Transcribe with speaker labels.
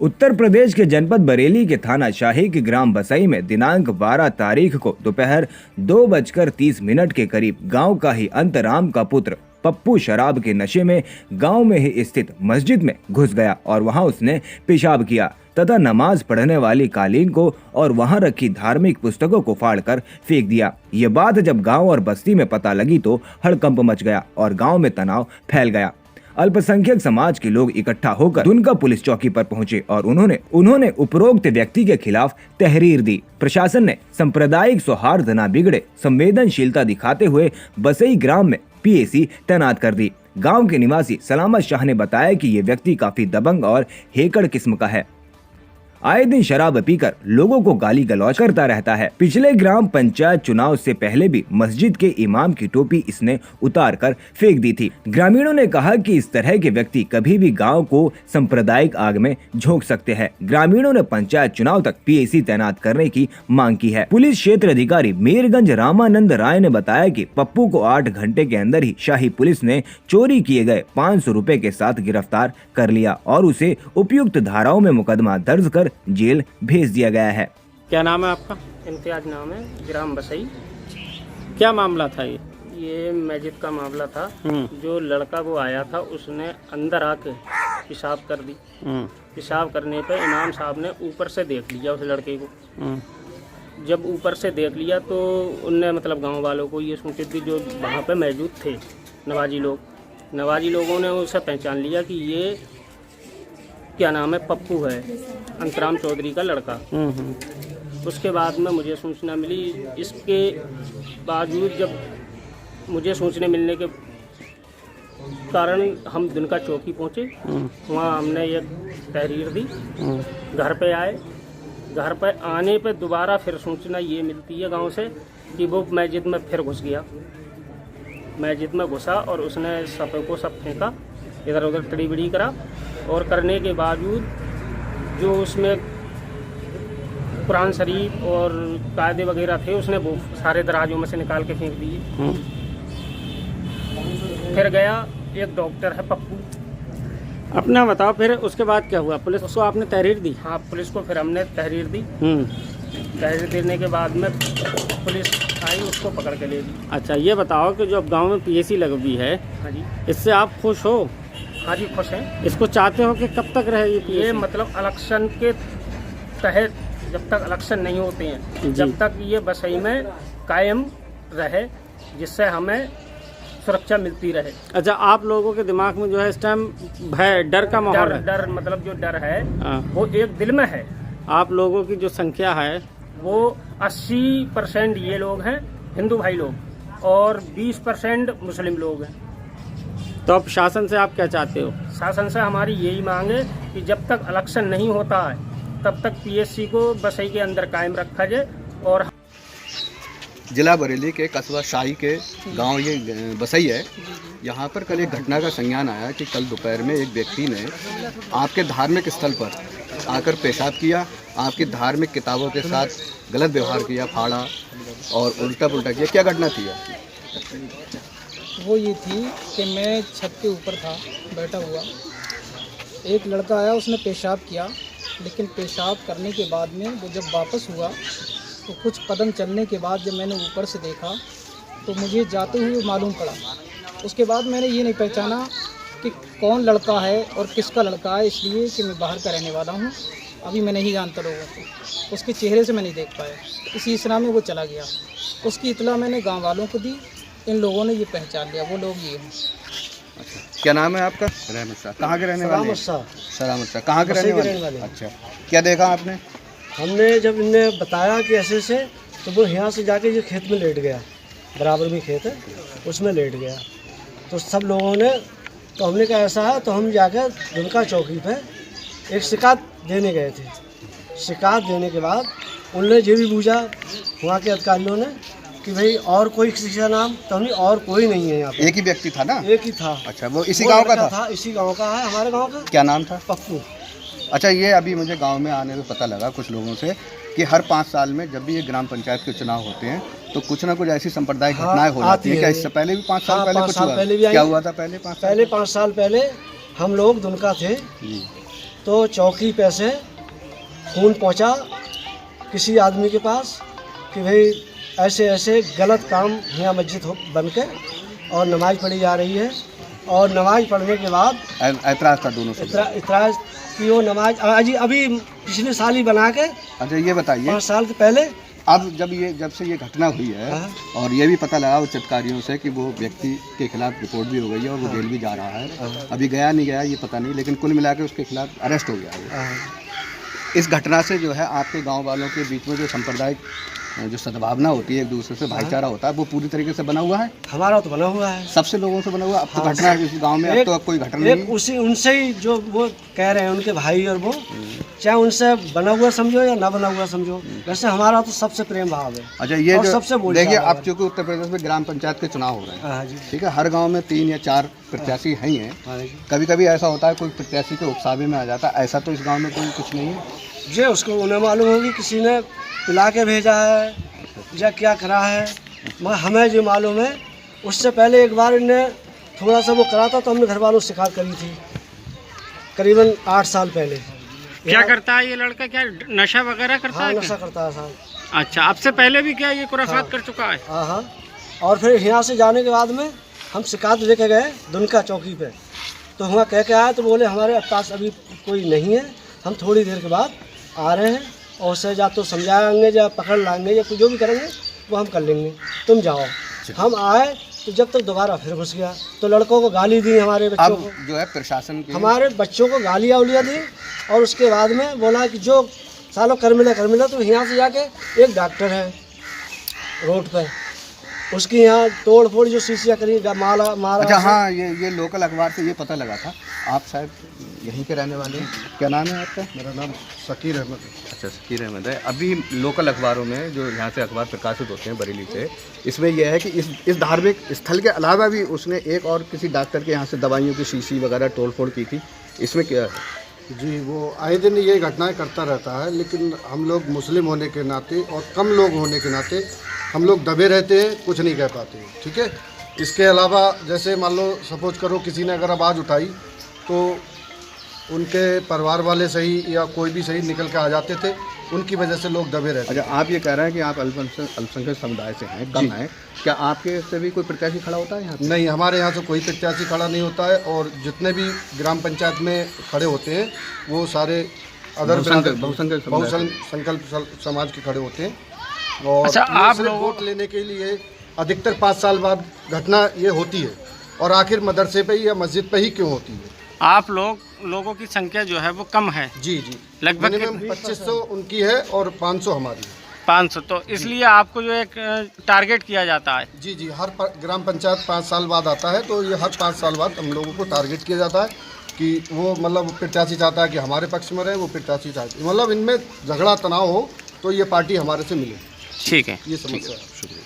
Speaker 1: उत्तर प्रदेश के जनपद बरेली के थाना शाही के ग्राम बसई में दिनांक 12 तारीख को दोपहर 2:30 के करीब गांव का ही अंतराम का पुत्र पप्पू शराब के नशे में गांव में ही स्थित मस्जिद में घुस गया और वहां उसने पेशाब किया तथा नमाज पढ़ने वाली कालीन को और वहां रखी धार्मिक पुस्तकों को फाड़कर फेंक दिया। ये बात जब गांव और बस्ती में पता लगी तो हड़कंप मच गया और गांव में तनाव फैल गया। अल्पसंख्यक समाज के लोग इकट्ठा होकर दुनका पुलिस चौकी पर पहुंचे और उन्होंने उपरोक्त व्यक्ति के खिलाफ तहरीर दी। प्रशासन ने सांप्रदायिक सौहार्द न बिगड़े संवेदनशीलता दिखाते हुए बसई ग्राम में पीएसी तैनात कर दी। गांव के निवासी सलामत शाह ने बताया कि ये व्यक्ति काफी दबंग और हेकड़ किस्म का है। आए दिन शराब पीकर लोगों को गाली गलौज करता रहता है। पिछले ग्राम पंचायत चुनाव से पहले भी मस्जिद के इमाम की टोपी इसने उतार कर फेंक दी थी। ग्रामीणों ने कहा कि इस तरह के व्यक्ति कभी भी गांव को सांप्रदायिक आग में झोंक सकते हैं। ग्रामीणों ने पंचायत चुनाव तक पीएसी तैनात करने की मांग की है। पुलिस क्षेत्र अधिकारी मीरगंज रामानंद राय ने बताया कि पप्पू को 8 घंटे के अंदर ही शाही पुलिस ने चोरी किए गए 500 रुपए के साथ गिरफ्तार कर लिया और उसे उपयुक्त धाराओं में मुकदमा दर्ज कर जेल भेज दिया गया है।
Speaker 2: क्या नाम है आपका?
Speaker 3: इम्तियाज नाम है, ग्राम बसई।
Speaker 2: क्या मामला था
Speaker 3: ये मस्जिद का मामला था। जो लड़का वो आया था उसने अंदर आके पेशाब कर दी। पेशाब करने पे इमाम साहब ने ऊपर से देख लिया उस लड़के को। जब ऊपर से देख लिया तो उनने मतलब गांव वालों को ये सूचित दी जो वहाँ पे मौजूद थे नवाजी लोगों ने उसे पहचान लिया कि ये क्या नाम है, पप्पू है, अंतराम चौधरी का लड़का। उसके बाद में मुझे सूचना मिली। इसके बावजूद जब मुझे सूचना मिलने के कारण हम दुनका चौकी पहुँचे। वहाँ हमने एक तहरीर दी। घर पे आए। घर पे आने पे दोबारा फिर सूचना ये मिलती है गांव से कि वो मस्जिद में फिर घुस गया। मस्जिद में घुसा और उसने सब को सब फेंका, इधर उधर टड़ी बड़ी करा और करने के बावजूद जो उसमें कुरान शरीफ और कायदे वगैरह थे उसने वो सारे दराजों में से निकाल के फेंक दिए। फिर गया एक डॉक्टर है पप्पू।
Speaker 2: अपना बताओ फिर उसके बाद क्या हुआ? पुलिस को आपने तहरीर दी?
Speaker 3: हाँ, पुलिस को फिर हमने तहरीर दी। तहरीर देने के बाद में पुलिस आई, उसको पकड़ के ले ली।
Speaker 2: अच्छा, ये बताओ कि जो अब गांव में पीएसी लगी है,
Speaker 3: हाँ जी,
Speaker 2: इससे आप खुश हो?
Speaker 3: हाँ जी, खुश हैं।
Speaker 2: इसको चाहते हो कि कब तक रहे ये
Speaker 3: मतलब इलेक्शन के तहत जब तक इलेक्शन नहीं होते हैं जब तक ये बसई में कायम रहे, जिससे हमें सुरक्षा मिलती रहे।
Speaker 2: अच्छा, आप लोगों के दिमाग में जो है इस टाइम भय डर का माहौल है?
Speaker 3: डर मतलब जो डर है वो एक दिल में है।
Speaker 2: आप लोगों की जो संख्या है
Speaker 3: वो 80% ये लोग हैं हिंदू भाई लोग और 20% मुस्लिम लोग हैं।
Speaker 2: तो अब शासन से आप क्या चाहते हो?
Speaker 3: शासन से हमारी यही मांग है कि जब तक इलेक्शन नहीं होता है तब तक पीएससी को बसई के अंदर कायम रखा जाए। और
Speaker 4: जिला बरेली के कस्बा शाही के गांव ये बसई है। यहाँ पर कल एक घटना का संज्ञान आया कि कल दोपहर में एक व्यक्ति ने आपके धार्मिक स्थल पर आकर पेशाब किया, आपकी धार्मिक किताबों के साथ गलत व्यवहार किया, फाड़ा और उल्टा पुल्टा किया। क्या घटना थी?
Speaker 5: वो ये थी कि मैं छत के ऊपर था बैठा हुआ, एक लड़का आया, उसने पेशाब किया, लेकिन पेशाब करने के बाद में वो जब वापस हुआ तो कुछ कदम चलने के बाद जब मैंने ऊपर से देखा तो मुझे जाते हुए मालूम पड़ा। उसके बाद मैंने ये नहीं पहचाना कि कौन लड़का है और किसका लड़का है, इसलिए कि मैं बाहर का रहने वाला हूँ। अभी मैं नहीं जानता लोगों को, उसके चेहरे से मैं नहीं देख पाया। इसी इसरा में वो चला गया। उसकी इतला मैंने गाँव वालों को दी। इन लोगों ने ये पहचान लिया, वो लोग ये हैं।
Speaker 4: अच्छा, क्या नाम है आपका? रहमत शाह। कहाँ के रहने वाले? सलामत शाह। कहाँ के रहने वाले? अच्छा, क्या देखा आपने?
Speaker 6: हमने जब इनने बताया कि ऐसे से, तो वो यहाँ से जाके ये खेत में लेट गया, बराबर में खेत है उसमें लेट गया। तो सब लोगों ने, तो हमने कहा ऐसा है, तो हम जाकर दुनका चौकी पे एक शिकायत देने गए थे। शिकायत देने के बाद उनने ये भी पूछा वहाँ के अधिकारियों ने कि भाई और कोई किसी का नाम, तो हमने और कोई नहीं है यहाँ पे।
Speaker 4: एक ही व्यक्ति था ना?
Speaker 6: एक ही था।
Speaker 4: अच्छा, वो इसी गांव का था?
Speaker 6: इसी गांव का है, हमारे गांव का।
Speaker 4: क्या नाम था?
Speaker 6: पप्पू।
Speaker 4: अच्छा, ये अभी मुझे गांव में आने में पता लगा कुछ लोगों से कि हर 5 साल में जब भी ये ग्राम पंचायत के चुनाव होते हैं तो कुछ ना कुछ ऐसी सांप्रदायिक घटनाएं हो जाती हैं। क्या इससे पहले भी 5 साल पहले कुछ हुआ? क्या हुआ था पहले? 5 साल
Speaker 6: पहले 5 साल पहले हम लोग दुनका थे तो चौकी पे से फ़ोन पहुंचा किसी आदमी के पास कि भाई ऐसे ऐसे गलत काम यहाँ मस्जिद बन के और नमाज़ पढ़ी जा रही है, और नमाज़ पढ़ने के बाद
Speaker 4: ऐतराज़ था दोनों से।
Speaker 6: इतराज़ की वो नमाज अभी पिछले साल ही बना के।
Speaker 4: अच्छा ये बताइए,
Speaker 6: 5 साल के पहले
Speaker 4: अब जब से ये घटना हुई है और ये भी पता लगा उच्चधिकारियों से कि वो व्यक्ति के खिलाफ रिपोर्ट भी हो गई है और वो जेल भी जा रहा है, अभी गया नहीं गया ये पता नहीं, लेकिन कुल मिला के उसके खिलाफ अरेस्ट हो गया है। इस घटना से जो है आपके गांव वालों के बीच में जो सांप्रदायिक जो सद्भावना होती है, एक दूसरे से भाईचारा होता है, वो पूरी तरीके से बना हुआ है।
Speaker 6: हमारा तो बना हुआ है,
Speaker 4: सबसे लोगों से बना हुआ। अब तो घटना इस गांव में अब तो अब कोई घटना नहीं है।
Speaker 6: उसी उनसे ही जो वो कह रहे हैं उनके भाई, और वो चाहे उनसे बना हुआ समझो या ना बना हुआ समझो, वैसे हमारा तो सबसे प्रेम भाव है।
Speaker 4: अच्छा ये जो
Speaker 6: सबसे
Speaker 4: देखिए, अब चूंकि उत्तर प्रदेश में ग्राम पंचायत के चुनाव हो रहे हैं, ठीक है, हर गाँव में 3 या 4 प्रत्याशी हैं। कभी कभी ऐसा होता है कोई प्रत्याशी के उकसावे में आ जाता है, ऐसा तो इस गाँव में कोई कुछ नहीं है।
Speaker 6: जो उसको उन्हें मालूम होगी किसी ने पिला के भेजा है या क्या करा है, मगर हमें जो मालूम है। उससे पहले एक बार इन्हें थोड़ा सा वो करा था तो हमने घर वालों से शिकायत करी थी, करीबन 8 साल पहले।
Speaker 2: क्या करता है ये लड़का, क्या नशा वगैरह करता है?
Speaker 6: नशा करता है साहब।
Speaker 2: अच्छा, आपसे पहले भी क्या ये खुराफात कर चुका है?
Speaker 6: हाँ। और फिर यहाँ से जाने के बाद में हम शिकायत लेके गए दुनका चौकी पे, तो वहाँ कह के आए तो बोले हमारे पास अभी कोई नहीं है, हम थोड़ी देर के बाद आ रहे हैं, और उससे या तो समझाएंगे या पकड़ लाएंगे या कुछ जो भी करेंगे वो हम कर लेंगे, तुम जाओ। हम आए तो जब तक दोबारा फिर घुस गया, तो लड़कों को गाली दी, हमारे बच्चों को
Speaker 4: जो है प्रशासन की
Speaker 6: हमारे बच्चों को गालियाँ उलियाँ दी, और उसके बाद में बोला कि जो सालों कर मिला। तो यहाँ से जाके एक डॉक्टर है रोड पे, उसकी यहाँ तोड़ फोड़ जो शीशियाँ करी मारा।
Speaker 4: अच्छा हाँ, ये लोकल अखबार से ये पता लगा था। आप शायद यहीं के रहने वाले हैं, क्या नाम है आपका?
Speaker 7: मेरा नाम शकीर अहमद।
Speaker 4: अच्छा, शकीर अहमद है। अभी लोकल अखबारों में जो यहाँ से अखबार प्रकाशित होते हैं बरेली से, इसमें यह है कि इस धार्मिक स्थल के अलावा भी उसने एक और किसी डॉक्टर के यहाँ से दवाइयों की शीशी वगैरह तोड़ फोड़ की थी, इसमें क्या है?
Speaker 7: जी, वो आए दिन ये घटनाएं करता रहता है, लेकिन हम लोग मुस्लिम होने के नाते और कम लोग होने के नाते हम लोग दबे रहते हैं, कुछ नहीं कह पाते, ठीक है। इसके अलावा जैसे मान लो सपोज करो किसी ने अगर आवाज़ उठाई तो उनके परिवार वाले सही या कोई भी सही निकल के आ जाते थे, उनकी वजह से लोग दबे रहते।
Speaker 4: अच्छा, आप ये कह रहे हैं कि आप अल्पसंख्यक समुदाय से हैं, कम हैं, क्या आपके से भी कोई प्रत्याशी खड़ा होता है यहाँ?
Speaker 7: नहीं, हमारे यहाँ से कोई प्रत्याशी खड़ा नहीं होता है, और जितने भी ग्राम पंचायत में खड़े होते हैं वो सारे अदर बहुसंख्यक समाज के खड़े होते हैं। और
Speaker 2: अच्छा, आप लोग
Speaker 7: वोट लेने के लिए अधिकतर 5 साल बाद घटना ये होती है, और आखिर मदरसे पे ही या मस्जिद पे ही क्यों होती है?
Speaker 2: आप लोगों की संख्या जो है वो कम है?
Speaker 7: जी,
Speaker 2: लगभग
Speaker 7: 2500 उनकी है और 500 हमारी है।
Speaker 2: 500, तो इसलिए आपको जो एक टारगेट किया जाता है?
Speaker 7: जी, हर ग्राम पंचायत 5 साल बाद आता है, तो ये हर 5 साल बाद हम लोगों को टारगेट किया जाता है कि वो मतलब प्रत्याशी चाहता है कि हमारे पक्ष में रहे, वो प्रत्याशी चाहते हैं मतलब इनमें झगड़ा तनाव हो तो ये पार्टी हमारे से मिले।
Speaker 2: ठीक है,
Speaker 7: ये समस्या है। शुक्रिया।